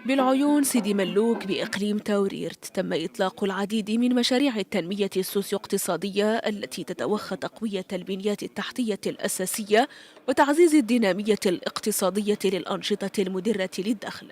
بالعيون سيدي ملوك بإقليم تاوريرت تم إطلاق العديد من مشاريع التنمية السوسيو-اقتصادية التي تتوخى تقوية البنية التحتية الأساسية وتعزيز الدينامية الاقتصادية للأنشطة المدرة للدخل.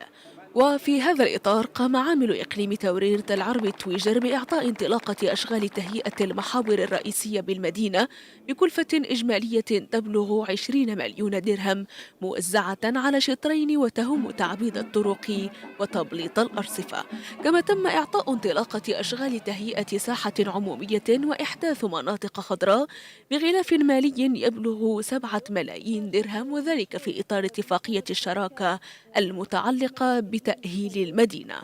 وفي هذا الإطار قام عامل إقليم توريرت العربي التويجر بإعطاء انطلاقة أشغال تهيئة المحاور الرئيسية بالمدينة بكلفة إجمالية تبلغ 20 مليون درهم، موزعة على شطرين وتهم تعبيد الطرق وتبليط الأرصفة. كما تم إعطاء انطلاقة أشغال تهيئة ساحة عمومية وإحداث مناطق خضراء بغلاف مالي يبلغ 7 ملايين درهم، وذلك في إطار اتفاقية الشراكة المتعلقة بتأهيل المدينة.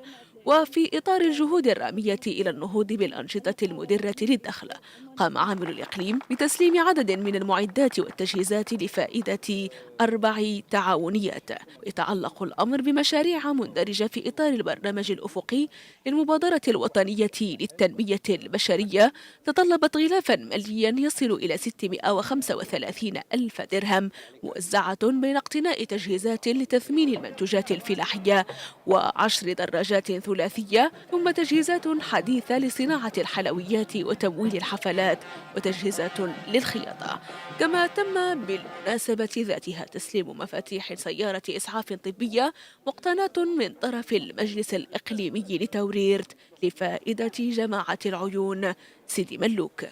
وفي إطار الجهود الرامية إلى النهوض بالأنشطة المدرة للدخل، قام عامل الإقليم بتسليم عدد من المعدات والتجهيزات لفائدة 4 تعاونيات. ويتعلق الأمر بمشاريع مندرجة في إطار البرنامج الأفقي للمبادرة الوطنية للتنمية البشرية، تطلبت غلافا ماليا يصل إلى 635 ألف درهم، موزعة بين اقتناء تجهيزات لتثمين المنتوجات الفلاحية و10 دراجات ثلاثية، ثم تجهيزات حديثة لصناعة الحلويات وتمويل الحفلات، وتجهيزات للخياطة. كما تم بالمناسبة ذاتها تسليم مفاتيح سيارة إسعاف طبية مقتناة من طرف المجلس الإقليمي لتوريرت لفائدة جماعة العيون سيدي ملوك.